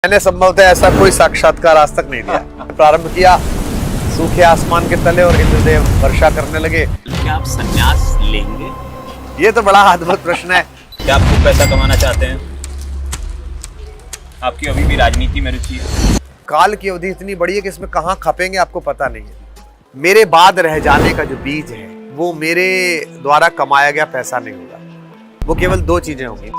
मैंने संभवतः ऐसा कोई साक्षात्कार आज तक नहीं दिया। प्रारंभ किया, सूखे आसमान के तले और इंद्रदेव वर्षा करने लगे। क्या आप संन्यास लेंगे? ये तो बड़ा अद्भुत प्रश्न है। क्या आप खूब पैसा कमाना चाहते हैं? आपकी अभी भी राजनीति में रुचि है? काल की अवधि इतनी बड़ी है कि इसमें कहाँ खपेंगे आपको पता नहीं है। मेरे बाद रह जाने का जो बीज है वो मेरे द्वारा कमाया गया पैसा नहीं होगा। वो केवल दो चीजें होंगी।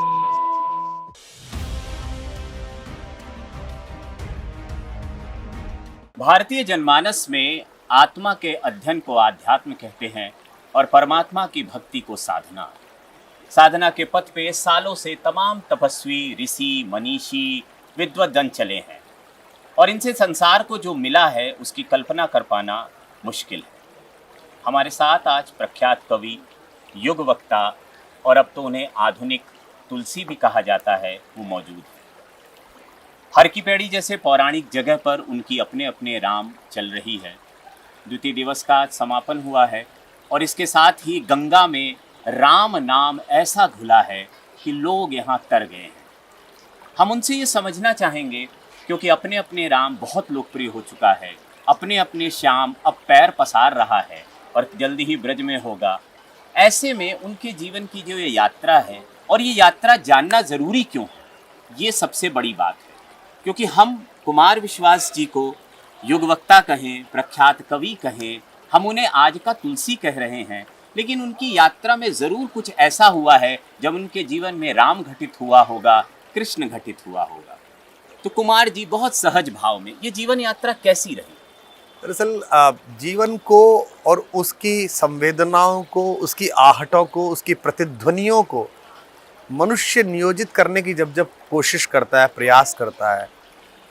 भारतीय जनमानस में आत्मा के अध्ययन को आध्यात्म कहते हैं और परमात्मा की भक्ति को साधना। साधना के पथ पे सालों से तमाम तपस्वी, ऋषि, मनीषी, विद्वद्जन चले हैं और इनसे संसार को जो मिला है उसकी कल्पना कर पाना मुश्किल है। हमारे साथ आज प्रख्यात कवि, युग वक्ता और अब तो उन्हें आधुनिक तुलसी भी कहा जाता है, वो मौजूद है। हर की पेड़ी जैसे पौराणिक जगह पर उनकी अपने अपने राम चल रही है। द्वितीय दिवस का समापन हुआ है और इसके साथ ही गंगा में राम नाम ऐसा घुला है कि लोग यहाँ तर गए हैं। हम उनसे ये समझना चाहेंगे क्योंकि अपने अपने राम बहुत लोकप्रिय हो चुका है, अपने अपने श्याम अब पैर पसार रहा है और जल्दी ही ब्रज में होगा। ऐसे में उनके जीवन की जो ये यात्रा है और ये यात्रा जानना ज़रूरी क्यों है, ये सबसे बड़ी बात है। क्योंकि हम कुमार विश्वास जी को युगवक्ता कहें, प्रख्यात कवि कहें, हम उन्हें आज का तुलसी कह रहे हैं, लेकिन उनकी यात्रा में ज़रूर कुछ ऐसा हुआ है जब उनके जीवन में राम घटित हुआ होगा, कृष्ण घटित हुआ होगा। तो कुमार जी बहुत सहज भाव में ये जीवन यात्रा कैसी रही? दरअसल जीवन को और उसकी संवेदनाओं को, उसकी आहटों को, उसकी प्रतिध्वनियों को मनुष्य नियोजित करने की जब जब कोशिश करता है, प्रयास करता है,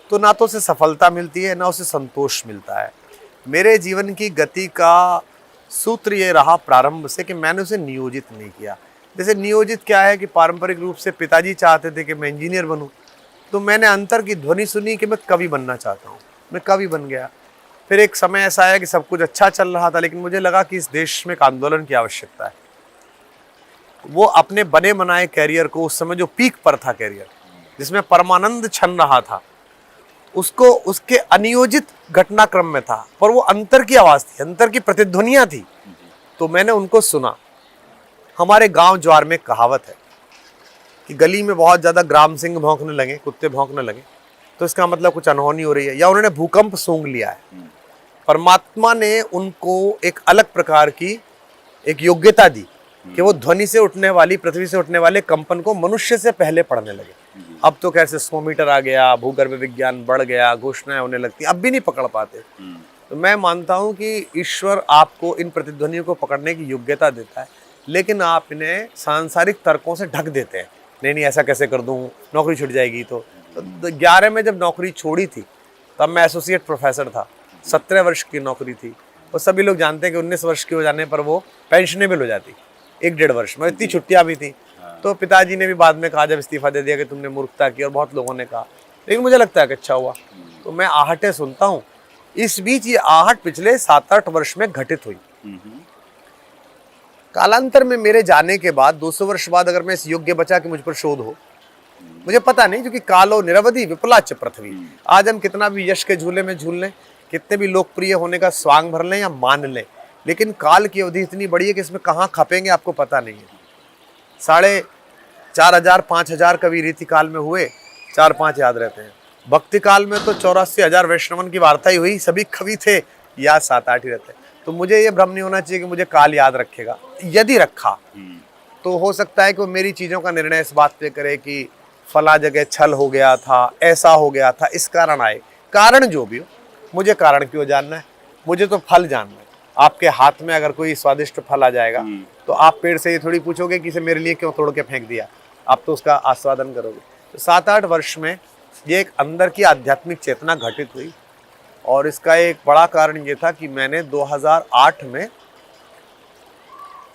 तो ना तो उसे सफलता मिलती है, ना उसे संतोष मिलता है। मेरे जीवन की गति का सूत्र ये रहा प्रारंभ से कि मैंने उसे नियोजित नहीं किया। जैसे नियोजित क्या है कि पारंपरिक रूप से पिताजी चाहते थे कि मैं इंजीनियर बनूं, तो मैंने अंतर की ध्वनि सुनी कि मैं कवि बनना चाहता हूँ। मैं कवि बन गया। फिर एक समय ऐसा आया कि सब कुछ अच्छा चल रहा था, लेकिन मुझे लगा कि इस देश में एक आंदोलन की आवश्यकता है। वो अपने बने बनाए कैरियर को, उस समय जो पीक पर था कैरियर, जिसमें परमानंद छन रहा था, उसको उसके अनियोजित घटनाक्रम में था, पर वो अंतर की आवाज़ थी, अंतर की प्रतिध्वनियाँ थी। तो मैंने उनको सुना। हमारे गांव ज्वार में कहावत है कि गली में बहुत ज़्यादा ग्राम सिंह भौंकने लगे, कुत्ते भौंकने लगे, तो इसका मतलब कुछ अनहोनी हो रही है या उन्होंने भूकंप सूंघ लिया है। परमात्मा ने उनको एक अलग प्रकार की एक योग्यता दी कि वो ध्वनि से उठने वाली, पृथ्वी से उठने वाले कंपन को मनुष्य से पहले पढ़ने लगे। अब तो कैसे स्मोमीटर आ गया, भूगर्भ विज्ञान बढ़ गया, घोषणाएं होने लगती, अब भी नहीं पकड़ पाते। तो मैं मानता हूं कि ईश्वर आपको इन प्रतिध्वनियों को पकड़ने की योग्यता देता है, लेकिन आप इन्हें सांसारिक तर्कों से ढक देते हैं। नहीं ऐसा कैसे कर दूं, नौकरी छूट जाएगी। तो 11 में जब नौकरी छोड़ी थी तब मैं एसोसिएट प्रोफेसर था, 17 वर्ष की नौकरी थी। और सभी लोग जानते हैं कि 19 वर्ष की हो जाने पर वो पेंशनेबल हो जाती, 1-1.5 वर्ष में। इतनी छुट्टियां भी थी। तो पिताजी ने भी बाद में कहा, जब इस्तीफा दे दिया, कि तुमने मूर्खता की, और बहुत लोगों ने कहा, लेकिन मुझे लगता है कि अच्छा हुआ। तो मैं आहटें सुनता हूँ। इस बीच ये आहट पिछले 7-8 वर्ष में घटित हुई। कालांतर में मेरे जाने के बाद 200 वर्ष बाद अगर मैं इस योग्य बचा कि मुझ पर शोध हो, मुझे पता नहीं, क्योंकि कालो निरवधि विपुलाच पृथ्वी। आज हम कितना भी यश के झूले में झूल लें, कितने भी लोकप्रिय होने का स्वांग भर लें या मान लें, लेकिन काल की अवधि इतनी बड़ी है कि इसमें कहाँ खपेंगे आपको पता नहीं है। 4,500-5,000 कवि रीति काल में हुए, 4-5 याद रहते हैं। भक्ति काल में तो 84,000 वैष्णवन की वार्ता ही हुई, सभी कवि थे, याद 7-8 ही रहते हैं। तो मुझे ये भ्रम नहीं होना चाहिए कि मुझे काल याद रखेगा। यदि रखा तो हो सकता है कि वो मेरी चीज़ों का निर्णय इस बात पे करे कि फला जगह छल हो गया था, ऐसा हो गया था, इस कारण आए। कारण जो भी हो, मुझे कारण क्यों जानना है, मुझे तो फल जानना है। आपके हाथ में अगर कोई स्वादिष्ट फल आ जाएगा तो आप पेड़ से ये थोड़ी पूछोगे कि इसे मेरे लिए क्यों तोड़ के फेंक दिया, आप तो उसका आस्वादन करोगे। तो 7-8 वर्ष में ये एक अंदर की आध्यात्मिक चेतना घटित हुई, और इसका एक बड़ा कारण ये था कि मैंने 2008 में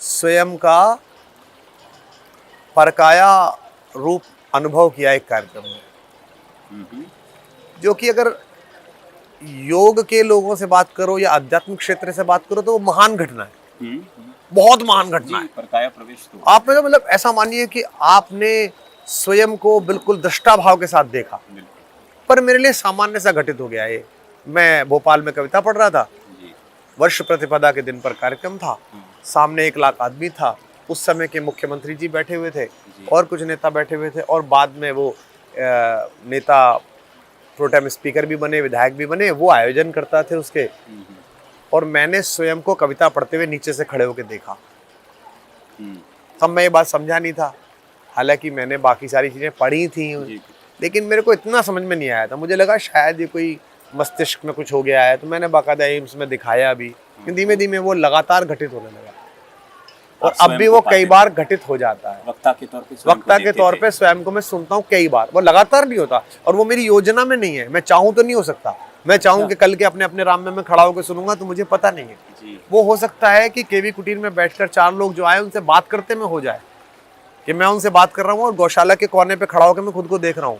स्वयं का परकाया रूप अनुभव किया एक कार्यक्रम में, जो कि अगर योग के लोगों से बात करो या आध्यात्मिक क्षेत्र से बात करो तो वो महान घटना है, बहुत महान घटना है। परकाया प्रवेश तो आपने तो मतलब ऐसा मानिए कि आपने स्वयं को बिल्कुल दृष्टा भाव के साथ देखा। पर मेरे लिए सामान्य सा घटित हो गया ये। मैं भोपाल में कविता पढ़ रहा था, जी। वर्ष प्रतिपदा के दिन पर कार्यक्रम था, सामने 1 लाख आदमी था, उस समय के मुख्यमंत्री जी बैठे हुए थे जी। और कुछ नेता बैठे हुए थे और बाद में वो नेता प्रोटेम स्पीकर भी बने, विधायक भी बने, वो आयोजन करता थे उसके। और मैंने स्वयं को कविता पढ़ते हुए नीचे से खड़े होकर देखा। तब मैं ये बात समझा नहीं था, हालांकि मैंने बाकी सारी चीज़ें पढ़ी थी, जी। लेकिन मेरे को इतना समझ में नहीं आया था। मुझे लगा शायद ये कोई मस्तिष्क में कुछ हो गया है, तो मैंने बाकायदा एम्स में दिखाया भी। धीमे धीमे वो लगातार घटित होने लगा और आप अब स्वयं भी को वो पाते कई हैं। बार घटित हो जाता है। वक्ता के तौर पे स्वयं को वक्ता के देखते तौर थे। पे स्वयं को मैं सुनता हूँ कई बार, वो लगातार नहीं होता और वो मेरी योजना में नहीं है। मैं चाहूँ तो नहीं हो सकता, मैं चाहूँ कि कल के अपने अपने राम में मैं खड़ा होकर सुनूंगा, तो मुझे पता नहीं है। जी। वो हो सकता है कि केवी कुटीर में बैठकर 4 लोग जो आए उनसे बात करते में हो जाए कि मैं उनसे बात कर रहा हूँ और गौशाला के कोने पे खड़ा होकर मैं खुद को देख रहा हूँ।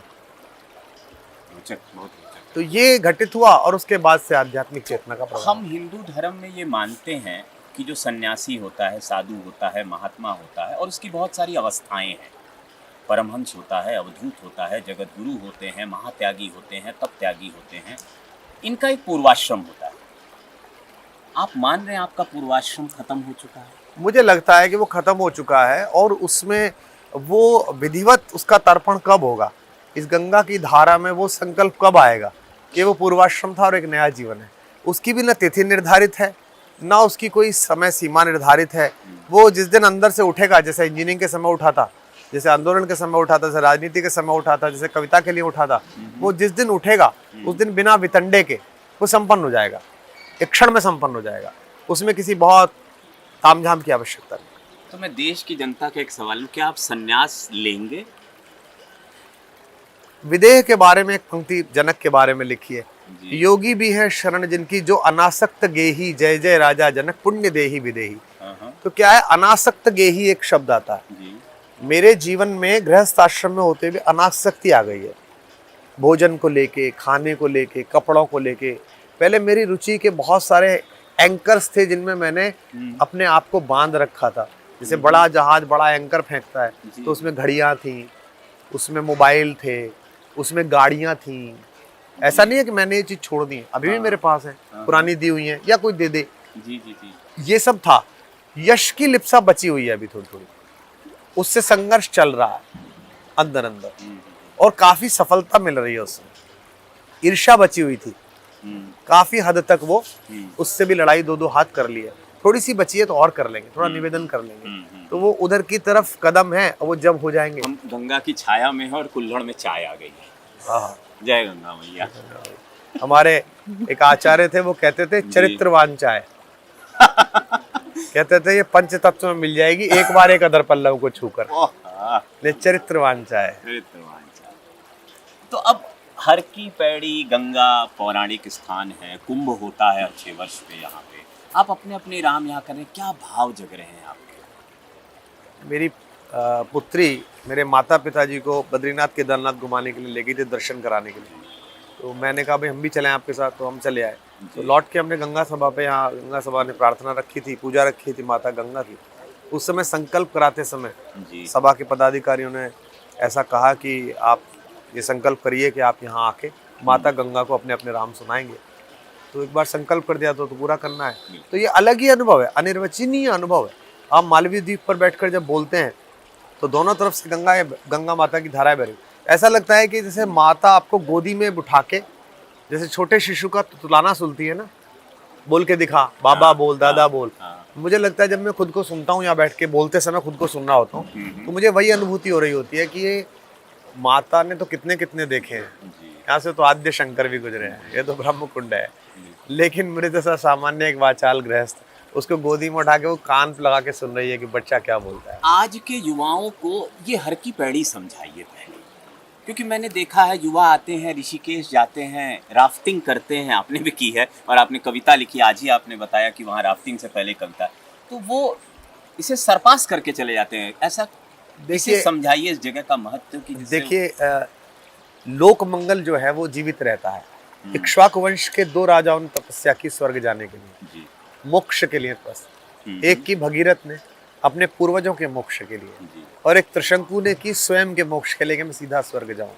रोचक, बहुत रोचक। तो ये घटित हुआ और उसके बाद से आध्यात्मिक चेतना का प्रभाव। हम हिंदू धर्म में ये मानते हैं कि जो सन्यासी होता है, साधु होता है, महात्मा होता है और उसकी बहुत सारी अवस्थाएं हैं। परमहंस होता है, अवधूत होता है, जगत गुरु होते हैं, महात्यागी होते हैं, तप त्यागी होते हैं। इनका एक पूर्वाश्रम होता है। आप मान रहे हैं आपका पूर्वाश्रम खत्म हो चुका है? मुझे लगता है कि वो खत्म हो चुका है और उसमें वो विधिवत उसका तर्पण कब होगा, इस गंगा की धारा में वो संकल्प कब आएगा कि वो पूर्वाश्रम था और एक नया जीवन है। उसकी भी न तिथि निर्धारित है, ना उसकी कोई समय सीमा निर्धारित है। वो जिस दिन अंदर से उठेगा, जैसे इंजीनियरिंग के समय उठा था, जैसे आंदोलन के समय उठा था, जैसे राजनीति के समय उठा था, जैसे कविता के लिए उठा था, वो जिस दिन उठेगा उस दिन बिना वितंडे के वो संपन्न हो जाएगा, एक क्षण में संपन्न हो जाएगा। उसमें किसी बहुत तामझाम की आवश्यकता नहीं। तो मैं देश की जनता का एक सवाल हूँ, क्या आप संन्यास लेंगे? विदेह के बारे में एक पंक्ति जनक के बारे में लिखी है, जी। योगी भी है शरण जिनकी जो अनासक्त गेही, जय जय राजा जनक पुण्य देही विदेही। तो क्या है, अनासक्त गेही एक शब्द आता है। जी। मेरे जीवन में गृहस्थ आश्रम में होते हुए अनासक्ति आ गई है, भोजन को लेके, खाने को लेके, कपड़ों को लेके। पहले मेरी रुचि के बहुत सारे एंकर्स थे जिनमें मैंने अपने आप को बांध रखा था। जैसे बड़ा जहाज बड़ा एंकर फेंकता है, तो उसमें घड़ियां थी, उसमें मोबाइल थे, उसमें गाड़ियां थी। ऐसा नहीं है कि मैंने ये चीज छोड़ दी, अभी भी मेरे पास है, पुरानी दी हुई है या कोई दे दे। जी जी जी। ये सब था। यश की लिप्सा बची हुई है अभी थोड़ी थोड़ी, उससे संघर्ष चल रहा है अंदर अंदर और काफी सफलता मिल रही है उससे। ईर्ष्या बची हुई थी, काफी हद तक वो उससे भी लड़ाई 2-2 हाथ कर ली है। थोड़ी सी बची है तो और कर लेंगे, थोड़ा निवेदन कर लेंगे, तो वो उधर की तरफ कदम है और वो जब हो जाएंगे। हम गंगा की छाया में हैं और कुल्हड़ में चाय आ गई है। हाँ, जय गंगा मैया। हमारे एक आचार्य थे, वो कहते थे चरित्रवान चाय। कहते थे ये पंच तत्व में मिल जाएगी एक बार एक अदर पल्लव को छूकर। चरित्रवान चाय। चरित्रवान चाय। तो अब हर की पैड़ी गंगा पौराणिक स्थान है, कुंभ होता है अच्छे वर्ष पे यहाँ पे। आप अपने अपने राम यहाँ करें, क्या भाव जग रहे हैं आपके? मेरी पुत्री मेरे माता पिताजी को बद्रीनाथ केदारनाथ घुमाने के लिए ले गई थी, दर्शन कराने के लिए। तो मैंने कहा भाई हम भी चलें आपके साथ, तो हम चले आए। तो लौट के हमने गंगा सभा पे, यहाँ गंगा सभा ने प्रार्थना रखी थी, पूजा रखी थी माता गंगा की। उस समय संकल्प कराते समय सभा के पदाधिकारियों ने ऐसा कहा कि आप ये संकल्प करिए कि आप यहाँ आके माता गंगा को अपने अपने राम सुनाएंगे। तो एक बार संकल्प कर दिया तो पूरा करना है। तो ये अलग ही अनुभव है, अनिर्वचनीय अनुभव है। आप मालवीय द्वीप पर बैठकर जब बोलते हैं तो दोनों तरफ से गंगा माता की धाराएं बह रही। ऐसा लगता है कि जैसे माता आपको गोदी में उठा के, जैसे छोटे शिशु का तुलाना सुनती है ना, बोल के दिखा, बाबा बोल, दादा बोल। मुझे लगता है जब मैं खुद को सुनता हूँ, यहाँ बैठ के बोलते समय खुद को सुन रहा होता हूँ, तो मुझे वही अनुभूति हो रही होती है कि ये माता ने तो कितने कितने देखे हैं। यहाँ से तो आद्य शंकर भी गुजरे हैं, ये तो ब्रह्म कुंड है। लेकिन मेरे जैसा सामान्य एक वाचाल गृहस्थ उसको गोदी में उठा के वो कान पे लगा के सुन रही है कि बच्चा क्या बोलता है। आज के युवाओं को ये हर की पैड़ी समझाइए पहले, क्योंकि मैंने देखा है युवा आते हैं, ऋषिकेश जाते हैं, राफ्टिंग करते हैं, आपने भी की है और आपने कविता लिखी, आज ही आपने बताया कि वहाँ राफ्टिंग से पहले कविता, तो वो इसे सरपास करके चले जाते हैं। ऐसा देखिए, समझाइए इस जगह का महत्व की। देखिए लोक मंगल जो है वो जीवित रहता है। इक्ष्वाकु वंश के 2 राजाओं ने तपस्या की स्वर्ग जाने के लिए, मोक्ष के लिए तपस्या। एक की भगीरथ ने अपने पूर्वजों के मोक्ष के लिए, और एक त्रिशंकु ने की स्वयं के मोक्ष के लिए कि मैं सीधा स्वर्ग जाऊं।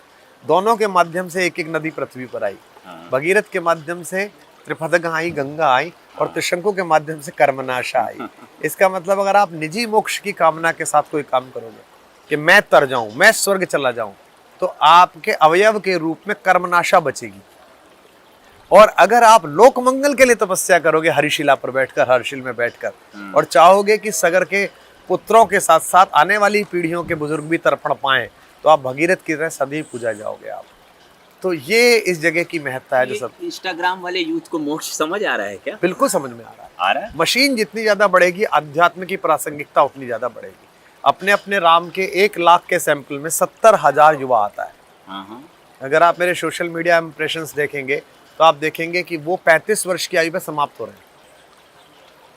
दोनों के माध्यम से एक एक नदी पृथ्वी पर आई। हाँ। भगीरथ के माध्यम से त्रिपदगा आई, गंगा आई, और त्रिशंकु के माध्यम से कर्मनाशा आई। इसका मतलब अगर आप निजी मोक्ष की कामना के साथ कोई काम करोगे कि मैं तर जाऊं, मैं स्वर्ग चला जाऊं, तो आपके अवयव के रूप में कर्मनाशा बचेगी। और अगर आप लोक मंगल के लिए तपस्या करोगे हरिशिला पर बैठकर, हर्षिल में बैठकर, और चाहोगे कि सगर के पुत्रों के साथ साथ आने वाली पीढ़ियों के बुजुर्ग भी तर्पण पाएं, तो आप भगीरथ की तरह सदैव पूजा जाओगे आप। तो ये इस जगह की महत्ता है जो सब इंस्टाग्राम वाले यूथ को मोक्ष समझ आ रहा है क्या? बिल्कुल समझ में आ रहा है। आ रहा है। मशीन जितनी ज्यादा बढ़ेगी, अध्यात्म की प्रासंगिकता उतनी ज्यादा बढ़ेगी। अपने अपने राम के 1 लाख के सैंपल में 70,000 युवा आता है। हाँ। अगर आप मेरे सोशल मीडिया इंप्रेशंस देखेंगे तो आप देखेंगे कि वो 35 वर्ष की आयु में समाप्त हो रहे हैं।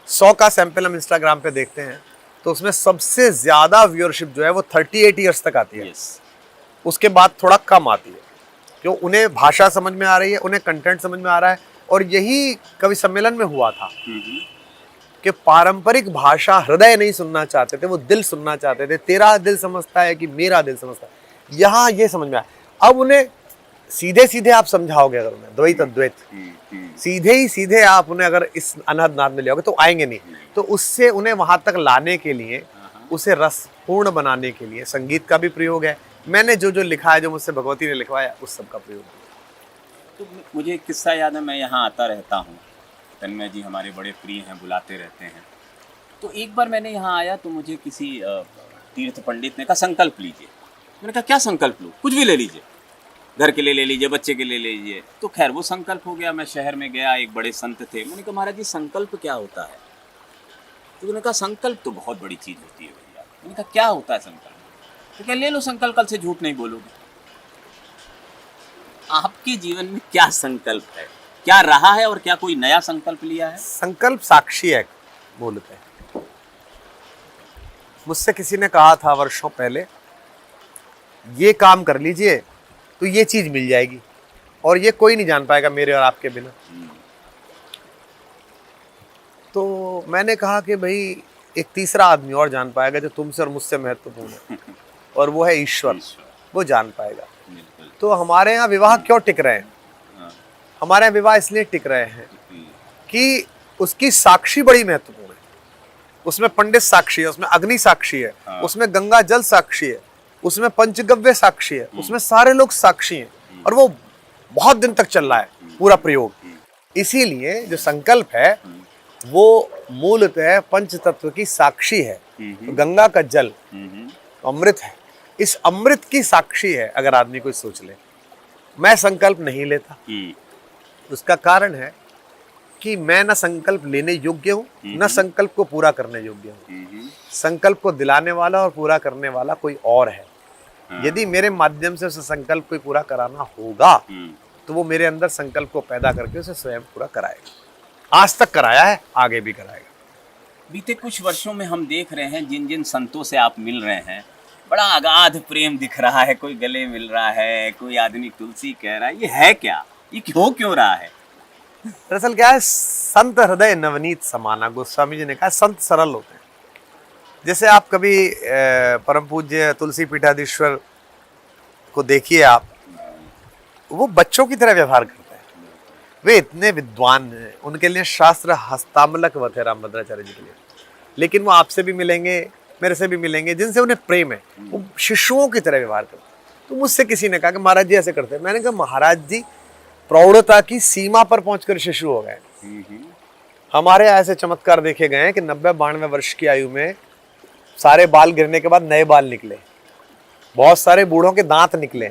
100 का सैंपल हम इंस्टाग्राम पे देखते हैं तो उसमें सबसे ज्यादा व्यूअरशिप जो है वो 38 ईयर्स तक आती है। यस। उसके बाद थोड़ा कम आती है, क्यों? उन्हें भाषा समझ में आ रही है, उन्हें कंटेंट समझ में आ रहा है। और यही कवि सम्मेलन में हुआ था कि पारंपरिक भाषा हृदय नहीं सुनना चाहते थे, वो दिल सुनना चाहते थे। तेरा दिल समझता है कि मेरा दिल समझता है, यहाँ ये समझ में आया। अब उन्हें सीधे सीधे आप समझाओगे, अगर उन्हें द्वैत अद्वैत सीधे ही सीधे आप उन्हें अगर इस अनहद नाद में ले आओगे तो आएंगे नहीं। तो उससे उन्हें वहां तक लाने के लिए, उसे रसपूर्ण बनाने के लिए संगीत का भी प्रयोग है। मैंने जो जो लिखा है, जो मुझसे भगवती ने लिखवाया, उस सब का प्रयोग है। तो मुझे एक किस्सा याद है, मैं यहाँ आता रहता हूँ, तन्मय जी हमारे बड़े प्रिय हैं, बुलाते रहते हैं। तो एक बार मैंने यहाँ आया तो मुझे किसी तीर्थ पंडित ने कहा संकल्प लीजिए। मैंने कहा क्या संकल्प लूँ? कुछ भी ले लीजिए, घर के लिए ले लीजिए, बच्चे के लिए ले लीजिए। तो खैर वो संकल्प हो गया। मैं शहर में गया, एक बड़े संत थे। मैंने कहा महाराज जी संकल्प क्या होता है? तो उन्होंने कहा संकल्प तो बहुत बड़ी चीज़ होती है भैया। मैंने कहा क्या होता है संकल्प? तो क्या ले लो संकल्प, कल से झूठ नहीं बोलोगे। आपके जीवन में क्या संकल्प है, क्या रहा है, और क्या कोई नया संकल्प लिया है? संकल्प साक्षी है बोलते हैं। मुझसे किसी ने कहा था वर्षों पहले, ये काम कर लीजिए तो ये चीज मिल जाएगी, और ये कोई नहीं जान पाएगा मेरे और आपके बिना। तो मैंने कहा कि भाई एक तीसरा आदमी और जान पाएगा जो तुमसे और मुझसे महत्वपूर्ण है, और वो है ईश्वर। वो जान पाएगा। तो हमारे यहाँ विवाह क्यों टिक रहे हैं? हमारे यहाँ विवाह इसलिए टिक रहे हैं कि उसकी साक्षी बड़ी महत्वपूर्ण है। उसमें पंडित साक्षी है, उसमें अग्नि साक्षी है, उसमें गंगा जल साक्षी है, उसमें पंचगव्य साक्षी है, उसमें सारे लोग साक्षी हैं, और वो बहुत दिन तक चल रहा है पूरा प्रयोग। इसीलिए जो संकल्प है वो मूलतः पंच तत्व की साक्षी है। तो गंगा का जल अमृत है, इस अमृत की साक्षी है। अगर आदमी कोई सोच ले, मैं संकल्प नहीं लेता, उसका कारण है कि मैं न संकल्प लेने योग्य हूँ, न संकल्प को पूरा करने योग्य हूँ। संकल्प को दिलाने वाला और पूरा करने वाला कोई और है। यदि मेरे माध्यम से उसे संकल्प को पूरा कराना होगा तो वो मेरे अंदर संकल्प को पैदा करके उसे स्वयं पूरा कराएगा। आज तक कराया है, आगे भी कराएगा। बीते कुछ वर्षों में हम देख रहे हैं जिन जिन संतों से आप मिल रहे हैं, बड़ा अगाध प्रेम दिख रहा है। कोई गले मिल रहा है, कोई आदमी तुलसी कह रहा है। ये है क्या? ये क्यों रहा है? दरअसल क्या है, संत हृदय नवनीत समाना, गोस्वामी जी ने कहा संत सरल होते हैं। जैसे आप कभी परम पूज्य तुलसी पीठाधीश्वर को देखिए, आप वो बच्चों की तरह व्यवहार करते हैं। वे इतने विद्वान हैं, उनके लिए शास्त्र हस्तामलक वत है रामभद्राचार्य जी के लिए। लेकिन वो आपसे भी मिलेंगे, मेरे से भी मिलेंगे, जिनसे उन्हें प्रेम है, वो शिशुओं की तरह व्यवहार करते हैं। तो मुझसे किसी ने कहा कि महाराज जी ऐसे करते हैं। मैंने कहा महाराज जी प्रौढ़ता की सीमा पर पहुंचकर शिशु हो गए। हमारे ऐसे चमत्कार देखे गए हैं कि 90-92 वर्ष की आयु में सारे बाल गिरने के बाद नए बाल निकले, बहुत सारे बूढ़ों के दांत निकले,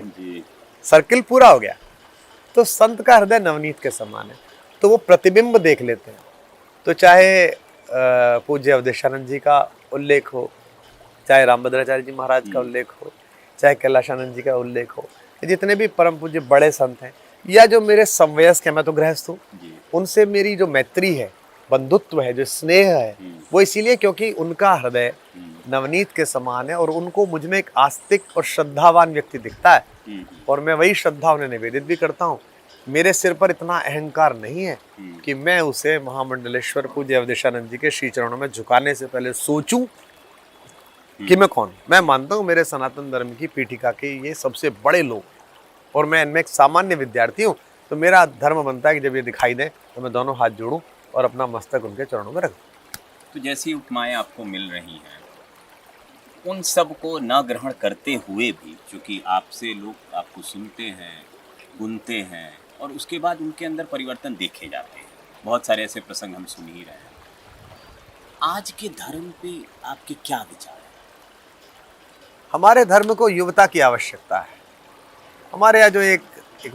सर्किल पूरा हो गया। तो संत का हृदय नवनीत के समान है, तो वो प्रतिबिंब देख लेते हैं। तो चाहे पूज्य अवधेशानंद जी का उल्लेख हो, चाहे रामभद्राचार्य जी महाराज का उल्लेख हो, चाहे कैलाशानंद जी का उल्लेख हो, जितने भी परम पूज्य बड़े संत हैं, या जो मेरे समवयस्क हैं, मैं तो गृहस्थ हूँ, उनसे मेरी जो मैत्री है, बंधुत्व है, जो स्नेह है, वो इसीलिए क्योंकि उनका हृदय नवनीत के समान है, और उनको मुझ में एक आस्तिक और श्रद्धावान व्यक्ति दिखता है, और मैं वही श्रद्धा उन्हें निवेदित भी करता हूँ। मेरे सिर पर इतना अहंकार नहीं है कि मैं उसे महामंडलेश्वर पूज्य अवधेशानंद जी के श्री चरणों में झुकाने से पहले सोचूं कि मैं कौन। मैं मानता हूँ मेरे सनातन धर्म की पीठिका के ये सबसे बड़े लोग, और मैं इनमें एक सामान्य विद्यार्थी हूँ, तो मेरा धर्म बनता है कि जब ये दिखाई दें तो मैं दोनों हाथ जोड़ूं और अपना मस्तक उनके चरणों में रख दूं। तो जैसी उपमाएं आपको मिल रही हैं, उन सब को न ग्रहण करते हुए भी, क्योंकि आपसे लोग आपको सुनते हैं, गुनते हैं और उसके बाद उनके अंदर परिवर्तन देखे जाते हैं। बहुत सारे ऐसे प्रसंग हम सुन ही रहे हैं। आज के धर्म पे आपके क्या विचार हैं? हमारे धर्म को युवता की आवश्यकता है। हमारे यहाँ जो एक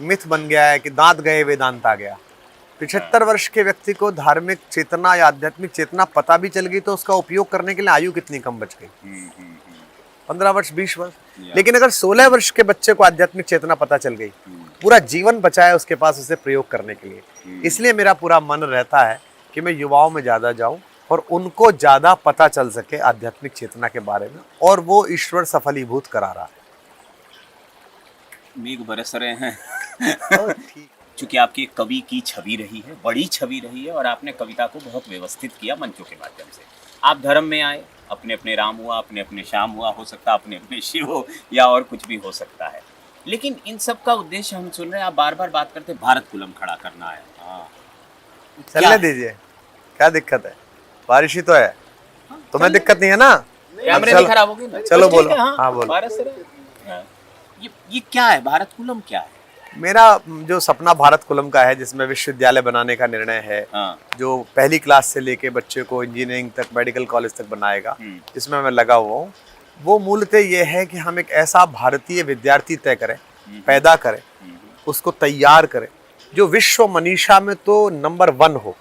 मिथ बन गया है कि दांत गए वेदांत आ गया। 75 वर्ष के व्यक्ति को धार्मिक चेतना या आध्यात्मिक चेतना पता भी चल गई तो उसका उपयोग करने के लिए आयु कितनी कम बच गई, 15 वर्ष 20 वर्ष। लेकिन अगर 16 वर्ष के बच्चे को आध्यात्मिक चेतना पता चल गई, पूरा जीवन बचा है उसके पास उसे प्रयोग करने के लिए। इसलिए मेरा पूरा मन रहता है कि मैं युवाओं में ज़्यादा जाऊं और उनको ज़्यादा पता चल सके आध्यात्मिक चेतना के बारे में, और वो ईश्वर सफलीभूत करा रहा है। मेघ बरस रहे हैं। ठीक। चूंकि आपकी एक कवि की छवि रही है, बड़ी छवि रही है, और आपने कविता को बहुत व्यवस्थित किया मंचों के माध्यम से। आप धर्म में आए, अपने अपने राम हुआ, अपने अपने श्याम हुआ, हो सकता है अपने अपने शिव हो, या और कुछ भी हो सकता है। लेकिन इन सब का उद्देश्य हम सुन रहे हैं, आप बार बार बात करते हैं भारत कुलम खड़ा करना है। हाँ, चलने दीजिए, क्या दिक्कत है? बारिश ही तो है, तुम्हें दिक्कत नहीं है ना? कैमरे नहीं खराब होगी ना? चलो कुछ ठीक बोलो। है, हाँ, हाँ बोलो। भारत से हाँ। ये क्या है, भारत कुलम क्या है? मेरा जो सपना भारत कुलम का है, जिसमें विश्वविद्यालय बनाने का निर्णय है, हाँ। जो पहली क्लास से लेके बच्चे को इंजीनियरिंग तक, मेडिकल कॉलेज तक बनाएगा, जिसमें मैं लगा हुआ हूँ, वो मूलतः ये है कि हम एक ऐसा भारतीय विद्यार्थी तय करें, पैदा करें, उसको तैयार करें, जो विश्व मनीषा में तो नंबर 1 हो,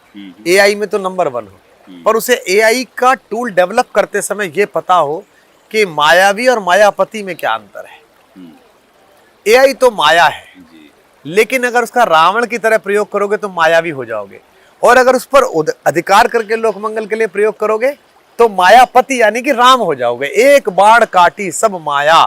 AI में तो नंबर 1 हो, पर उसे AI का टूल डेवलप करते समय ये पता हो कि मायावी और मायापति में क्या अंतर है। AI तो माया है, लेकिन अगर उसका रावण की तरह प्रयोग करोगे तो मायावी हो जाओगे, और अगर उस पर अधिकार करके लोकमंगल के लिए प्रयोग करोगे तो मायापति यानी कि राम हो जाओगे। एक बाण काटी सब माया,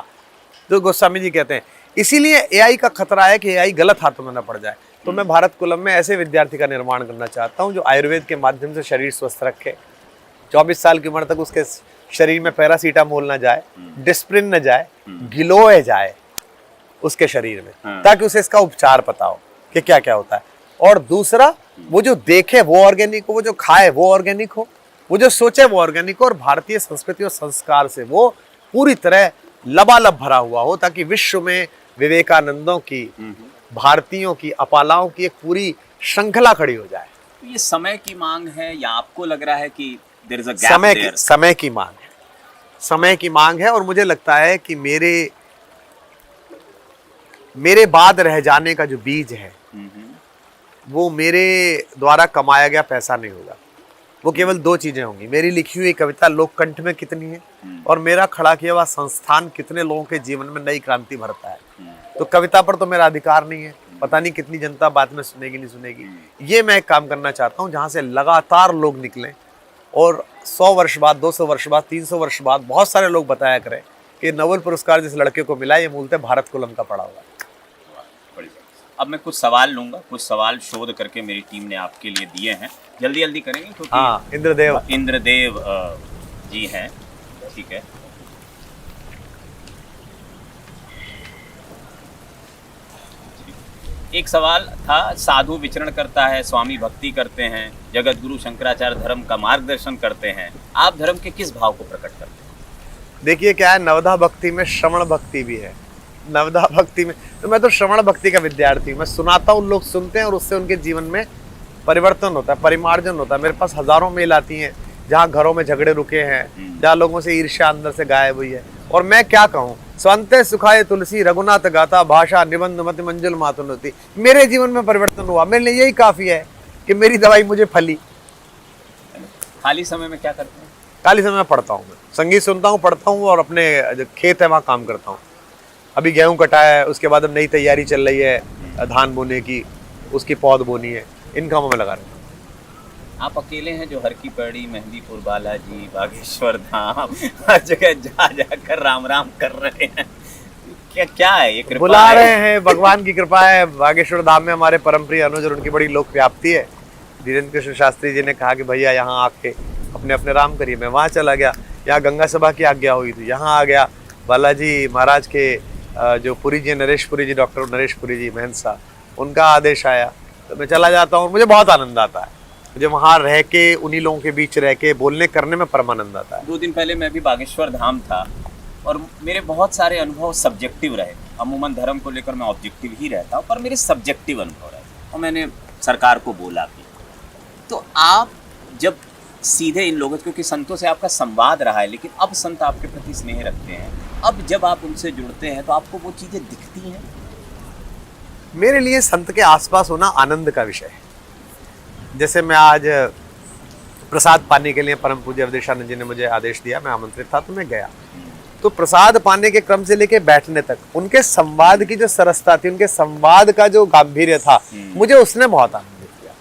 जो गोस्वामी जी कहते हैं। इसीलिए AI का खतरा है कि AI गलत हाथों में न पड़ जाए। तो मैं भारत कुलम में ऐसे विद्यार्थी का निर्माण करना चाहता हूं जो आयुर्वेद के माध्यम से शरीर स्वस्थ रखे, 24 साल की उम्र तक उसके शरीर में पैरासीटामोल न जाए, डिस्प्रिन न जाए, गिलोय जाए उसके शरीर में, ताकि उसे इसका उपचार पता हो कि क्या क्या होता है। और दूसरा, वो जो देखे वो ऑर्गेनिक हो, वो जो खाए वो ऑर्गेनिक हो, वो जो सोचे वो ऑर्गेनिक हो, और भारतीय संस्कृति और संस्कार से वो पूरी तरह लबालब भरा हुआ हो, ताकि विश्व में विवेकानंदों की, भारतीयों की, अपालाओं की एक पूरी श्रृंखला खड़ी हो जाए। तो ये समय की मांग है, या आपको लग रहा है कि there is a gap there? समय की मांग है, समय की मांग है। और मुझे लगता है कि मेरे बाद रह जाने का जो बीज है, वो मेरे द्वारा कमाया गया पैसा नहीं होगा। वो केवल 2 चीजें होंगी, मेरी लिखी हुई कविता लोककंठ में कितनी है, और मेरा खड़ा किया हुआ संस्थान कितने लोगों के जीवन में नई क्रांति भरता है। तो कविता पर तो मेरा अधिकार नहीं है, पता नहीं कितनी जनता बाद में सुनेगी नहीं सुनेगी। ये मैं एक काम करना चाहता हूँ जहाँ से लगातार लोग निकलें, और 100 वर्ष बाद, 200 वर्ष बाद, 300 वर्ष बाद बहुत सारे लोग बताया करें कि नोबेल पुरस्कार जिस लड़के को मिला, ये मूलतः भारत कुलम का पड़ा हुआ है। अब मैं कुछ सवाल लूंगा, कुछ सवाल शोध करके मेरी टीम ने आपके लिए दिए हैं, जल्दी जल्दी करेंगे क्योंकि हाँ, इंद्रदेव जी हैं, ठीक है। एक सवाल था, साधु विचरण करता है, स्वामी भक्ति करते हैं, जगत गुरु शंकराचार्य धर्म का मार्गदर्शन करते हैं, आप धर्म के किस भाव को प्रकट करते हैं? देखिए क्या है, नवधा भक्ति में श्रवण भक्ति भी है। नवधा भक्ति में तो मैं तो श्रवण भक्ति का विद्यार्थी हूँ। मैं सुनाता हूँ, लोग सुनते हैं, और उससे उनके जीवन में परिवर्तन होता है, परिमार्जन होता है। मेरे पास हजारों मेल आती हैं जहाँ घरों में झगड़े रुके हैं, जहाँ लोगों से ईर्ष्या अंदर से गायब हुई है। और मैं क्या कहूँ, स्वंते सुखाए तुलसी रघुनाथ गाथा, भाषा निबंध मति मंजुल मातुनती। मेरे जीवन में परिवर्तन हुआ, मेरे लिए यही काफी है कि मेरी दवाई मुझे फली। खाली समय में क्या करते हैं? खाली समय में पढ़ता हूँ, मैं संगीत सुनता हूँ, पढ़ता हूँ, और अपने जो खेत है वहाँ काम करता हूँ। अभी गेहूं कटाया है, उसके बाद अब नई तैयारी चल रही है धान बोने की, उसकी पौध बोनी है, इन कामों में लगा रहता हूँ। आप अकेले हैं जो हर की पौड़ी, मेहंदीपुर बालाजी, बागेश्वर धाम, हर जगह जा जाकर राम राम कर रहे हैं? क्या है ये कृपा? बुला रहे हैं, भगवान की कृपा है। बागेश्वर धाम में हमारे परम प्रिय अनुज और उनकी बड़ी लोक व्याप्ति है। धीरेन्द्र कृष्ण शास्त्री जी ने कहा कि भैया यहाँ आके अपने अपने राम करिए। मैं वहाँ चला गया, यहाँ गंगा सभा की आज्ञा हुई थी, यहाँ आ गया। बालाजी महाराज के जो पुरी जी, नरेश पुरी जी, डॉक्टर नरेश पुरी जी, महंत साहब, उनका आदेश आया तो मैं चला जाता हूँ। मुझे बहुत आनंद आता है, मुझे वहाँ रह के, उन्हीं लोगों के बीच रह के बोलने करने में परमानंद आता है। 2 दिन पहले मैं भी बागेश्वर धाम था और मेरे बहुत सारे अनुभव सब्जेक्टिव रहे। अमूमन धर्म को लेकर मैं ऑब्जेक्टिव ही रहता हूँ, पर मेरे सब्जेक्टिव अनुभव रहे और मैंने सरकार को बोला भी। तो आप जब सीधे इन लोगों, क्योंकि संतों से आपका संवाद रहा है, लेकिन अब संत आपके प्रति स्नेह रखते हैं, अब जब आप उनसे जुड़ते हैं तो आपको वो चीज़ें दिखती हैं? मेरे लिए संत के आसपास होना आनंद का विषय है। जैसे मैं आज प्रसाद पाने के लिए परम पूज्य अवधेशानंद जी ने मुझे आदेश दिया, मैं आमंत्रित था तो मैं गया। तो प्रसाद पाने के क्रम से लेके बैठने तक उनके संवाद की जो सरसता थी, उनके संवाद का जो गांभीर्य था, मुझे उसने बहुत आनंदित किया।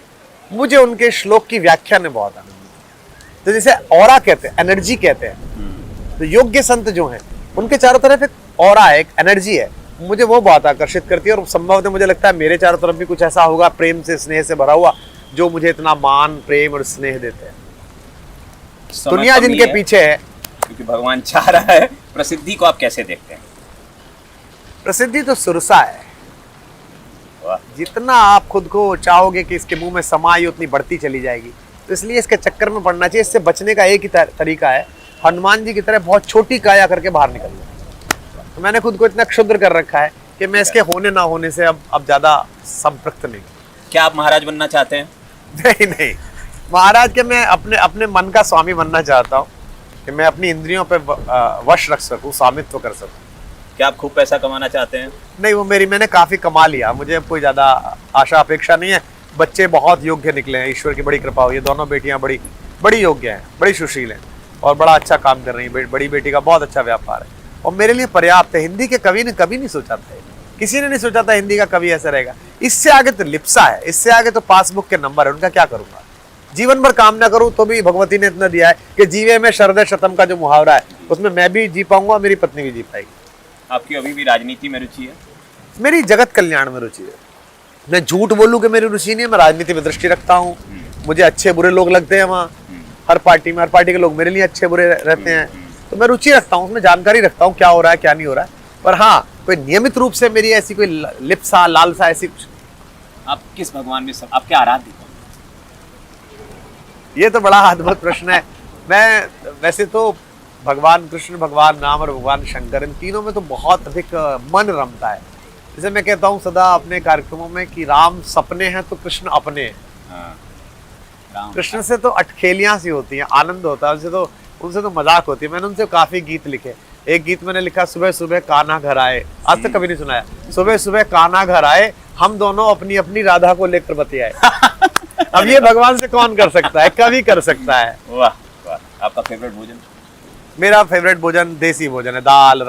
मुझे उनके श्लोक की व्याख्या ने बहुत आनंदित किया। तो जैसे ऑरा कहते हैं, एनर्जी कहते हैं, तो योग्य संत जो हैं उनके चारों तरफ एक ऑरा है, एक एनर्जी है, मुझे वो बहुत आकर्षित करती है। और संभवतः मुझे लगता है मेरे चारों तरफ भी कुछ ऐसा होगा, प्रेम से, स्नेह से भरा हुआ, जो मुझे इतना मान, प्रेम और स्नेह देते हैं। दुनिया जिनके पीछे है, क्योंकि भगवान चाह रहा है। प्रसिद्धि को आप कैसे देखते हैं? प्रसिद्धि तो सुरसा है। वाह। जितना आप खुद को चाहोगे कि इसके मुंह में समाई, उतनी बढ़ती चली जाएगी। तो इसलिए इसके चक्कर में पड़ना चाहिए। इससे बचने का एक ही तरीका है, हनुमान जी की तरह बहुत छोटी काया करके बाहर निकलना। तो मैंने खुद को इतना क्षुद्र कर रखा है कि मैं इसके होने ना होने से अब ज्यादा संपृक्त नहीं। क्या आप महाराज बनना चाहते हैं? नहीं नहीं, महाराज के मैं अपने मन का स्वामी बनना चाहता हूँ, कि मैं अपनी इंद्रियों पे वश रख सकूं, स्वामित्व कर सकूं। क्या आप खूब पैसा कमाना चाहते हैं? नहीं, वो मैंने काफी कमा लिया, मुझे अब कोई ज्यादा आशा अपेक्षा नहीं है। बच्चे बहुत योग्य निकले हैं, ईश्वर की बड़ी कृपा हुई है। दोनों बेटियां बड़ी योग्य हैं, बड़ी सुशील हैं और बड़ा अच्छा काम कर रही हैं। बड़ी बेटी का बहुत अच्छा व्यापार है और मेरे लिए पर्याप्त है। हिंदी के कवि ने कभी नहीं सोचा था, किसी ने नहीं सोचा था हिंदी का कवि ऐसा रहेगा। इससे आगे तो लिप्सा है, इससे आगे तो पासबुक के नंबर है, उनका क्या करूंगा। जीवन भर काम ना करूं तो भी भगवती ने इतना दिया है कि जीवे में शरद शतम का जो मुहावरा है, उसमें मैं भी जी पाऊंगा, मेरी पत्नी भी जी पाएगी। आपकी अभी भी राजनीति में रुचि है? मेरी जगत कल्याण में रुचि है। मैं झूठ बोलूं कि मेरी रुचि नहीं है, मैं राजनीति में दृष्टि रखता हूँ। मुझे अच्छे बुरे लोग लगते हैं वहाँ, हर पार्टी में, हर पार्टी के लोग मेरे लिए अच्छे बुरे रहते हैं। तो मैं रुचि रखता हूँ, उसमें जानकारी रखता हूँ क्या हो रहा है क्या नहीं हो रहा है। पर हाँ, कोई नियमित रूप से मेरी ऐसी कोई लिप्सा, लालसा ऐसी कुछ। आप किस भगवान में सब आपके आराध्य? ये तो बड़ा अद्भुत प्रश्न है। मैं वैसे तो भगवान कृष्ण, भगवान राम और भगवान शंकर, इन तीनों में तो बहुत अधिक मन रमता है। जैसे मैं कहता हूँ सदा अपने कार्यक्रमों में कि राम सपने हैं तो कृष्ण अपने हैं। कृष्ण से तो अटखेलियां सी होती हैं, आनंद होता है उनसे तो मजाक होती है। मैंने उनसे काफी गीत लिखे। एक गीत मैंने लिखा, सुबह सुबह कान्हा घर आए, आज तक कभी नहीं सुनाया। सुबह सुबह कान्हा घर आए, हम दोनों अपनी अपनी राधा को लेकर बतियाए। अब ये भगवान से कौन कर सकता है, कवि कर सकता है। वाह वाह। आपका फेवरेट भोजन? मेरा फेवरेट भोजन देसी भोजन है, दाल,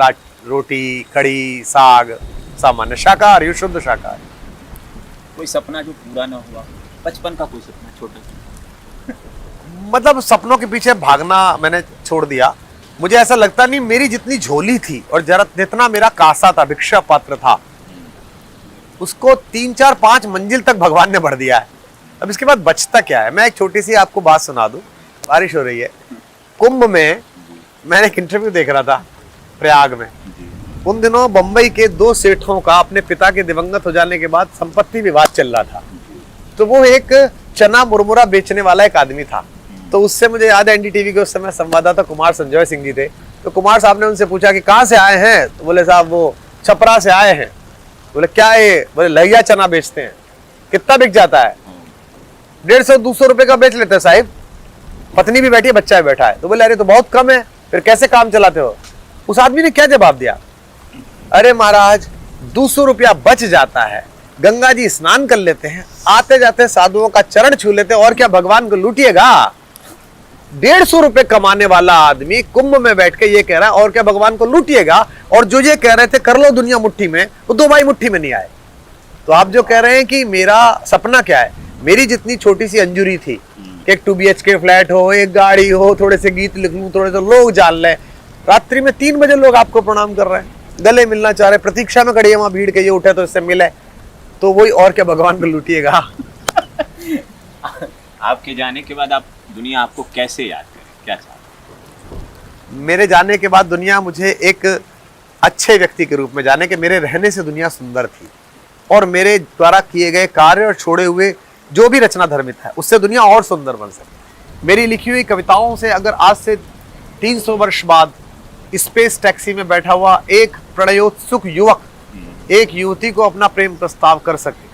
रोटी, कढ़ी, साग, सामान्य शाकाहारी, शुद्ध शाकाहारी। कोई सपना जो पूरा ना हुआ, बचपन का कोई सपना छोटा? मतलब सपनों के पीछे भागना मैंने छोड़ दिया। मुझे ऐसा लगता नहीं, मेरी जितनी झोली थी और जितना मेरा कासा था, भिक्षा पात्र था, उसको 3, 4, 5 मंजिल तक भगवान ने भर दिया है। अब इसके बाद बचता क्या है। मैं एक छोटी सी आपको बात सुना दूं। बारिश हो रही है, कुंभ में मैंने एक इंटरव्यू देख रहा था प्रयाग में। उन दिनों बंबई के 2 सेठों का अपने पिता के दिवंगत हो जाने के बाद संपत्ति विवाद चल रहा था। तो वो एक चना मुरमुरा बेचने वाला एक आदमी था। तो उससे मुझे याद है, एनडीटीवी के उस समय संवाददाता कुमार संजय सिंह जी थे। तो कुमार साहब ने उनसे पूछा कि कहाँ से आए हैं। तो बोले साहब वो छपरा से आए हैं। बोले क्या है? बोले लहिया चना बेचते हैं। कितना बिक जाता है? 150-200 रुपए का बेच लेते हैं साहिब। पत्नी भी बैठी है, बच्चा भी बैठा है। तो बोले अरे तो बहुत कम है, फिर कैसे काम चलाते हो? उस आदमी ने क्या जवाब दिया, अरे महाराज 200 रुपया बच जाता है, गंगा जी स्नान कर लेते हैं, आते जाते साधुओं का चरण छू लेते हैं, और क्या भगवान को लूटिएगा। 150 रुपए कमाने वाला आदमी कुंभ में बैठ के ये कह रहा है और क्या भगवान को लूटिएगा। और जो ये कह रहे थे कर लो दुनिया मुट्ठी में, वो 2 भाई मुट्ठी में नहीं आए। तो आप जो कह रहे हैं कि मेरा सपना क्या है, मेरी जितनी छोटी सी अंजुरी थी कि एक 2 BHK फ्लैट हो, एक गाड़ी हो, थोड़े से गीत लिख लूं, थोड़े से लोग जान लें। रात्रि में 3 बजे लोग आपको प्रणाम कर रहे हैं, गले मिलना चाह रहे, प्रतीक्षा में खड़ी है वहां भीड़ के, ये उठे तो इससे मिले। तो वही और क्या भगवान को लूटिएगा। आपके जाने के बाद आप दुनिया आपको कैसे याद करे, क्या चाहते? मेरे जाने के बाद दुनिया मुझे एक अच्छे व्यक्ति के रूप में जाने कि मेरे रहने से दुनिया सुंदर थी और मेरे द्वारा किए गए कार्य और छोड़े हुए जो भी रचना धर्मित है उससे दुनिया और सुंदर बन सके। मेरी लिखी हुई कविताओं से अगर आज से 300 वर्ष बाद स्पेस टैक्सी में बैठा हुआ एक प्रणयोत्सुक युवक एक युवती को अपना प्रेम प्रस्ताव कर सके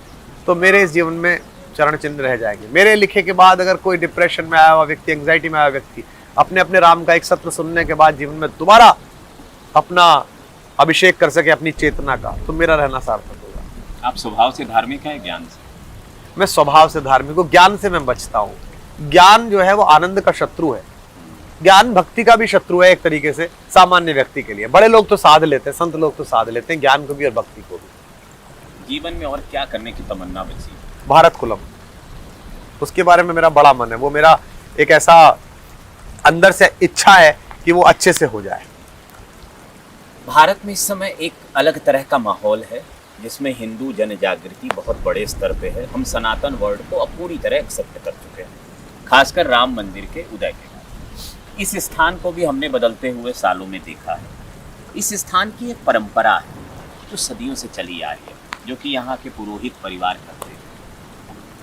तो मेरे इस जीवन में चरण चिन्ह रह जाएंगे। मेरे लिखे के बाद अगर कोई डिप्रेशन में आया हुआ व्यक्ति, एंग्जाइटी में आया हुआ व्यक्ति अपने अपने राम का एक सत्र सुनने के बाद जीवन में दोबारा अपना अभिषेक कर सके अपनी चेतना का, तो मेरा रहना सार्थक होगा। आप स्वभाव से धार्मिक हैं, ज्ञान से? मैं स्वभाव से धार्मिक हूँ, ज्ञान से मैं बचता हूँ। ज्ञान जो है वो आनंद का शत्रु है, ज्ञान भक्ति का भी शत्रु है एक तरीके से सामान्य व्यक्ति के लिए। बड़े लोग तो साध लेते हैं, संत लोग तो साध लेते हैं ज्ञान को भी और भक्ति को भी। जीवन में और क्या करने की तमन्ना बची? भारत कुलम, उसके बारे में मेरा बड़ा मन है। वो मेरा एक ऐसा अंदर से इच्छा है कि वो अच्छे से हो जाए। भारत में इस समय एक अलग तरह का माहौल है जिसमें हिंदू जन जागृति बहुत बड़े स्तर पे है। हम सनातन वर्ड को अब पूरी तरह एक्सेप्ट कर चुके हैं, खासकर राम मंदिर के उदय के बाद। इस स्थान को भी हमने बदलते हुए सालों में देखा है। इस स्थान की एक परंपरा है जो सदियों से चली आ रही है, जो कि यहाँ के पुरोहित परिवार करते हैं।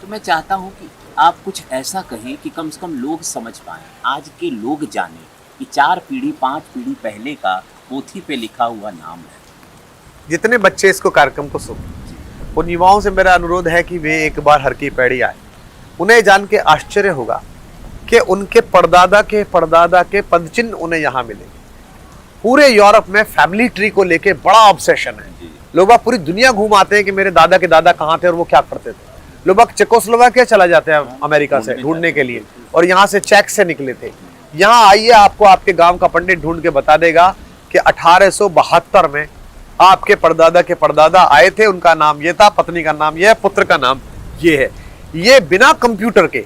तो मैं चाहता हूँ कि आप कुछ ऐसा कहें कि कम से कम लोग समझ पाएं, आज के लोग जानें कि 4 पीढ़ी 5 पीढ़ी पहले का पोथी पे लिखा हुआ नाम है। जितने बच्चे इसको कार्यक्रम को सुने, उन युवाओं से मेरा अनुरोध है कि वे एक बार हर की पैड़ी आए। उन्हें जान के आश्चर्य होगा कि उनके परदादा के पदचिन्ह उन्हें यहाँ मिलेंगे। पूरे यूरोप में फैमिली ट्री को लेके बड़ा ऑब्सेशन है। लोग पूरी दुनिया घूम आते हैं कि मेरे दादा के दादा कहाँ थे और वो क्या करते थे। लोग चेकोस्लोवाकिया चला जाते हैं अमेरिका से ढूंढने के लिए, और यहाँ से चेक से निकले थे। यहाँ आइए, आपको आपके गांव का पंडित ढूंढ के बता देगा कि 1872 में आपके परदादा के परदादा आए थे, उनका नाम ये था, पत्नी का नाम ये है, पुत्र का नाम ये है। ये बिना कंप्यूटर के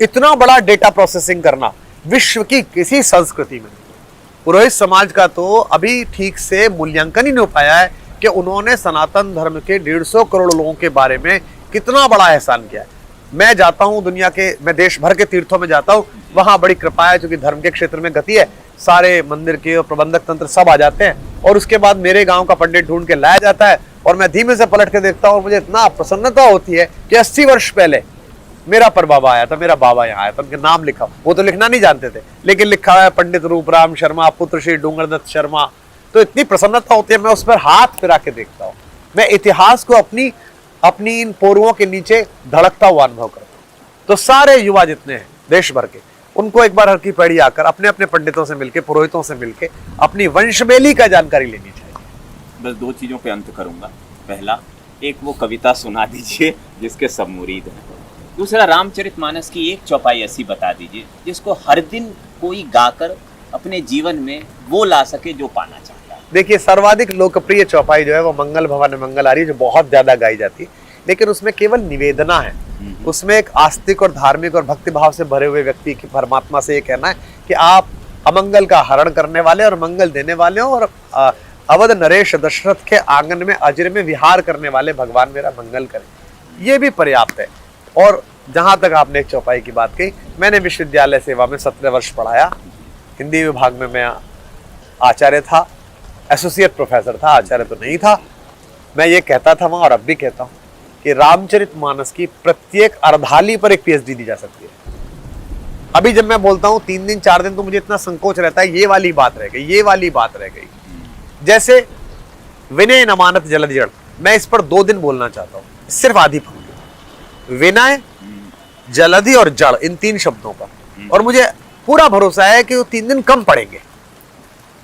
इतना बड़ा डेटा प्रोसेसिंग करना विश्व की किसी संस्कृति में, पुरोहित समाज का तो अभी ठीक से मूल्यांकन ही नहीं हो पाया है कि उन्होंने सनातन धर्म के 150 करोड़ लोगों के बारे में कितना बड़ा एहसान किया है। मैं जाता हूं दुनिया के, मैं देश भर के तीर्थों में जाता हूं, वहां बड़ी कृपा है, क्योंकि धर्म के क्षेत्र में गति है, सारे मंदिर के और प्रबंधक तंत्र सब आ जाते हैं, और उसके बाद मेरे गांव का पंडित ढूंढ के लाया जाता है, और मैं धीमे से पलट के देखता हूं और मुझे इतना प्रसन्नता होती है कि 80 वर्ष पहले मेरा परबाबा आया था, मेरा बाबा यहाँ आया था, उनके नाम लिखा, वो तो लिखना नहीं जानते थे, लेकिन लिखा हुआ है पंडित रूपराम शर्मा, पुत्र श्री डूंगरदत्त शर्मा। तो इतनी प्रसन्नता होती है, मैं उस पर हाथ फिरा के देखता हूँ। मैं इतिहास को अपनी इन पोरुओं के नीचे धड़कता हुआ अनुभव करता हूँ। तो सारे युवा जितने हैं देश भर के, उनको एक बार हर की पैड़ी आकर अपने अपने पंडितों से मिलके, पुरोहितों से मिलके अपनी वंशबेली का जानकारी लेनी चाहिए। बस 2 चीज़ों पे अंत करूंगा। पहला, एक वो कविता सुना दीजिए जिसके सब मुरीद हैं। दूसरा, रामचरितमानस की एक चौपाई ऐसी बता दीजिए जिसको हर दिन कोई गाकर अपने जीवन में वो ला सके जो पाना चाहता है। देखिए, सर्वाधिक लोकप्रिय चौपाई जो है वो मंगल भवन मंगल आ रही है, जो बहुत ज्यादा गाई जाती है, लेकिन उसमें केवल निवेदना है। उसमें एक आस्तिक और धार्मिक और भक्ति भाव से भरे हुए व्यक्ति की परमात्मा से ये कहना है कि आप अमंगल का हरण करने वाले और मंगल देने वाले हो, और अवध नरेश दशरथ के आंगन में अजर में विहार करने वाले भगवान मेरा मंगल करें। ये भी पर्याप्त है। और जहां तक आपने एक चौपाई की बात कही, मैंने विश्वविद्यालय सेवा में 17 वर्ष पढ़ाया। हिंदी विभाग में मैं आचार्य था, एसोसिएट प्रोफेसर था, आचार्य तो नहीं था। मैं ये कहता था वहाँ, और अब भी कहता हूँ, कि रामचरितमानस की प्रत्येक अर्धाली पर एक पीएचडी दी जा सकती है। अभी जब मैं बोलता हूँ 3 दिन 4 दिन, तो मुझे इतना संकोच रहता है, ये वाली बात रह गई, ये वाली बात रह गई। जैसे विनय न मानत जलधि जड़, मैं इस पर 2 दिन बोलना चाहता हूँ, सिर्फ आधी पंक्ति। विनय, जलधि और जड़, इन 3 शब्दों पर, और मुझे पूरा भरोसा है कि वो 3 दिन कम पड़ेंगे।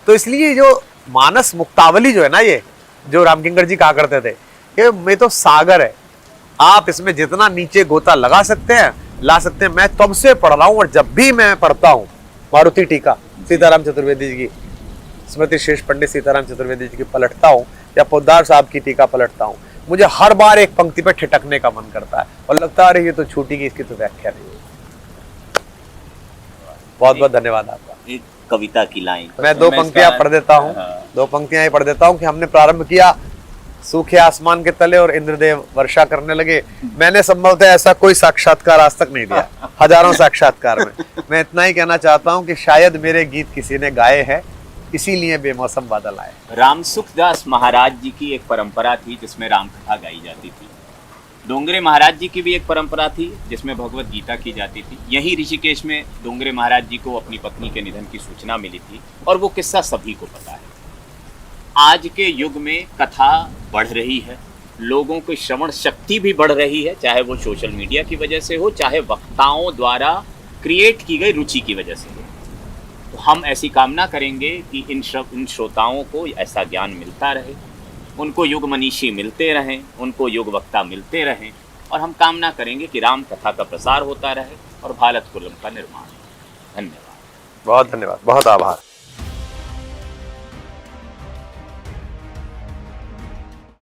तो इसलिए जो मानस मुक्तावली जो है ना, ये जो रामकिंकर जी कहा करते थे, ये मैं तो सागर है, आप इसमें जितना नीचे गोता लगा सकते हैं ला सकते हैं। मैं तब से पढ़ रहा हूँ, और जब भी मैं पढ़ता हूँ मारुति टीका सीताराम चतुर्वेदी जी की, स्मृति शेष पंडित सीताराम चतुर्वेदी जी की पलटता हूँ, या पोद्दार साहब की टीका पलटता हूँ, मुझे हर बार एक पंक्ति पर ठिठकने का मन करता है, और लगता है ये तो छूटी गई, इसकी तो व्याख्या नहीं। बहुत बहुत धन्यवाद आपका। एक कविता की लाइन मैं 2 पंक्तियां पढ़ देता हूँ, 2 पंक्तियां ही पढ़ देता हूँ कि हमने प्रारंभ किया सूखे आसमान के तले और इंद्रदेव वर्षा करने लगे। मैंने संभवतः ऐसा कोई साक्षात्कार आज तक नहीं दिया, हजारों साक्षात्कार में। मैं इतना ही कहना चाहता हूँ कि शायद मेरे गीत किसी ने गाए हैं, इसीलिए बेमौसम बादल आए। राम सुखदास महाराज जी की एक परंपरा थी जिसमें राम कथा गाई जाती थी। डोंगरे महाराज जी की भी एक परंपरा थी जिसमें भगवत गीता की जाती थी। यहीं ऋषिकेश में डोंगरे महाराज जी को अपनी पत्नी के निधन की सूचना मिली थी और वो किस्सा सभी को पता है। आज के युग में कथा बढ़ रही है, लोगों की श्रवण शक्ति भी बढ़ रही है, चाहे वो सोशल मीडिया की वजह से हो, चाहे वक्ताओं द्वारा क्रिएट की गई रुचि की वजह से हो। तो हम ऐसी कामना करेंगे कि इन श्रोताओं को ऐसा ज्ञान मिलता रहे, उनको युग मनीषी मिलते रहें, उनको युग वक्ता मिलते रहें, और हम कामना करेंगे कि राम कथा का प्रसार होता रहे और भारत कुलम का निर्माण। धन्यवाद। बहुत धन्यवाद, बहुत आभार।